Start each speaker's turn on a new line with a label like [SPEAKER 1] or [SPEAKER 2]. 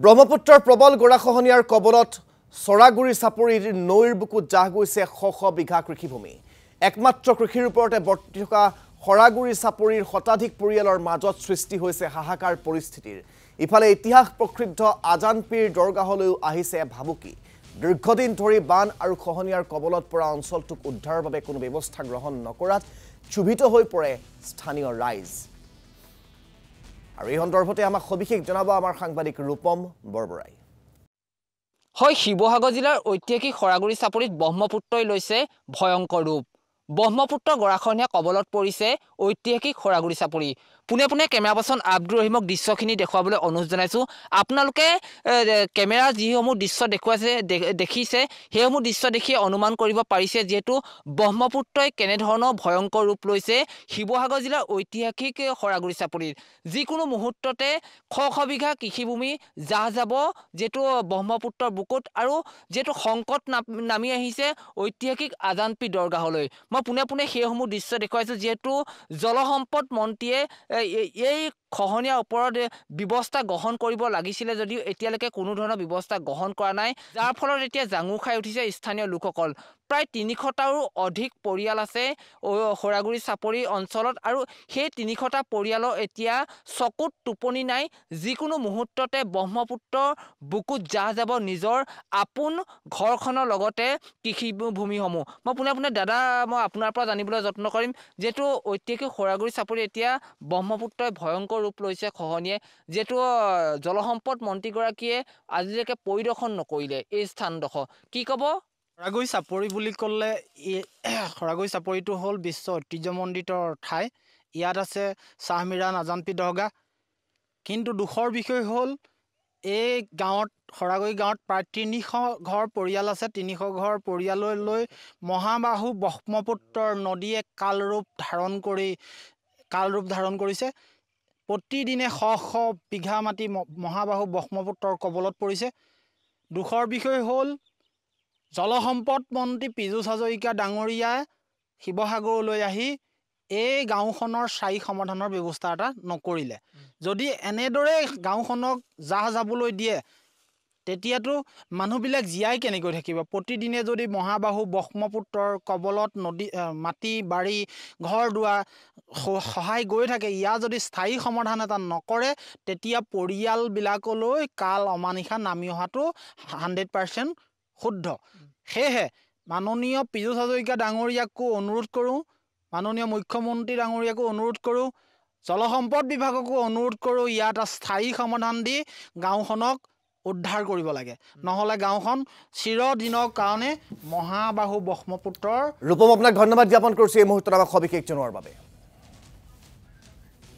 [SPEAKER 1] ব্ৰহ্মপুত্ৰৰ প্ৰবল গৰাখহনীয়াৰ কবলত চৰাগুৰি চাপৰিৰ নৈৰ বুকুত জাহ গৈছে শ বিঘা কৃষিভূমি। একমাত্ৰ কৃষিৰ ওপৰতে বৰ্তি থকা সৰাগুৰি চাপৰিৰ শতাধিক পৰিয়ালৰ মাজত সৃষ্টি হৈছে হাহাকাৰ পৰিস্থিতিৰ। ইফালে ইতিহাস প্ৰসিদ্ধ আজানপীৰ দৰগাহলৈও আহিছে ভাবুকি। দীৰ্ঘদিন ধৰি বান আৰু খহনীয়াৰ কবলত পৰা অঞ্চলটোক উদ্ধাৰৰ বাবে কোনো ব্যৱস্থা গ্ৰহণ নকৰাত ক্ষুভিত হৈ পৰে স্থানীয় ৰাইজ। আৰু এই সন্দৰ্ভতে আমাক সবিশেষ জনাব আমাৰ সাংবাদিক ৰূপম বৰবৰাই।
[SPEAKER 2] হয়, শিৱসাগৰ জিলাৰ ঐতিহাসিক সৰাগুৰি চাপৰিত ব্ৰহ্মপুত্ৰই লৈছে ভয়ংকৰ ৰূপ। ব্ৰহ্মপুত্ৰ গৰাখহনীয়া কবলত পৰিছে ঐতিহাসিক সৰাগুৰি চাপৰি। পোনে পোনে কেমেৰা পাৰ্চন আব্দুৰ ৰহিমক দৃশ্যখিনি দেখুৱাবলৈ অনুৰোধ জনাইছোঁ। আপোনালোকে কেমেৰা যিসমূহ দৃশ্য দেখুৱাইছে দেখিছে সেইসমূহ দৃশ্য দেখি অনুমান কৰিব পাৰিছে যিহেতু ব্ৰহ্মপুত্ৰই কেনেধৰণৰ ভয়ংকৰ ৰূপ লৈছে শিৱসাগৰ জিলাৰ ঐতিহাসিক সৰাগুৰি চাপৰিত। যিকোনো মুহূৰ্ততে শ বিঘা কৃষিভূমি জাহ যাব যিহেতু ব্ৰহ্মপুত্ৰৰ বুকুত, আৰু যিহেতু সংকট নামি আহিছে ঐতিহাসিক আজানপীৰ দৰগাহলৈ। মই পোনে পোনে সেইসমূহ দৃশ্য দেখুৱাইছোঁ যিহেতু জলসম্পদ মন্ত্ৰীয়ে এই খহনীয়াৰ ওপৰত ব্যৱস্থা গ্ৰহণ কৰিব লাগিছিলে যদিও এতিয়ালৈকে কোনো ধৰণৰ ব্যৱস্থা গ্ৰহণ কৰা নাই, যাৰ ফলত এতিয়া জাঙুৰ খাই উঠিছে স্থানীয় লোকসকল। প্ৰায় 300টাৰো অধিক পৰিয়াল আছে সৰাগুৰি চাপৰি অঞ্চলত, আৰু সেই 300টা পৰিয়ালৰ এতিয়া চকুত টোপনি নাই। যিকোনো মুহূৰ্ততে ব্ৰহ্মপুত্ৰৰ বুকুত জাহ যাব নিজৰ আপোন ঘৰখনৰ লগতে কৃষিভূমিসমূহ। মই পোনে পোনে দাদা মই আপোনাৰ পৰা জানিবলৈ যত্ন কৰিম, যিহেতু ঐতিহাসিক সৰাগুৰি চাপৰি এতিয়া ব্ৰহ্মপুত্ৰই ভয়ংকৰ ৰূপ লৈছে খহনীয়ে, যিহেতু জলসম্পদ মন্ত্ৰীগৰাকীয়ে আজিলৈকে পৰিদৰ্শন নকৰিলে এই স্থানডোখৰ, কি ক'ব?
[SPEAKER 3] সৰাগুৰি চাপৰি বুলি ক'লে সৰাগুৰি চাপৰিটো হ'ল বিশ্ব ঐতিহ্যমণ্ডিত ঠাই। ইয়াত আছে চাহমিৰাণ আজানপীৰ দৰগাহ। কিন্তু দুখৰ বিষয় হ'ল এই গাঁৱত সৰাগুৰি গাঁৱত প্ৰায় 300 ঘৰ পৰিয়াল আছে। 300 ঘৰ পৰিয়াললৈ মহাবাহু ব্ৰহ্মপুত্ৰৰ নদীয়ে কালৰূপ ধাৰণ কৰিছে। প্ৰতিদিনে শ বিঘা মাটি মহাবাহু ব্ৰহ্মপুত্ৰৰ কবলত পৰিছে। দুখৰ বিষয় হ'ল জলসম্পদ মন্ত্ৰী পীযুষ হাজৰিকা ডাঙৰীয়াই শিৱসাগৰলৈ আহি এই গাঁওখনৰ স্থায়ী সমাধানৰ ব্যৱস্থা এটা নকৰিলে। যদি এনেদৰে গাঁওখনক জাহ যাবলৈ দিয়ে তেতিয়াতো মানুহবিলাক জীয়াই কেনেকৈ থাকিব? প্ৰতিদিনে যদি মহাবাহু ব্ৰহ্মপুত্ৰৰ কবলত নদী মাটি বাৰী ঘৰ দুৱাৰ সহায় গৈ থাকে, ইয়াৰ যদি স্থায়ী সমাধান এটা নকৰে তেতিয়া পৰিয়ালবিলাকলৈ কাল অমানিশা নামি অহাটো 100% শুদ্ধ। সেয়েহে মাননীয় পীযুষ হাজৰিকা ডাঙৰীয়াকো অনুৰোধ কৰোঁ, মাননীয় মুখ্যমন্ত্ৰী ডাঙৰীয়াকো অনুৰোধ কৰোঁ, জলসম্পদ বিভাগকো অনুৰোধ কৰোঁ, ইয়াত স্থায়ী সমাধান দি গাঁওখনক উদ্ধাৰ কৰিব লাগে, নহ'লে গাঁওখন চিৰদিনৰ কাৰণে মহাবাহু ব্ৰহ্মপুত্ৰৰ।
[SPEAKER 1] ৰূপম, আপোনাক ধন্যবাদ জ্ঞাপন কৰিছোঁ এই মুহূৰ্তত আমাক সবিশেষ জনোৱাৰ বাবে।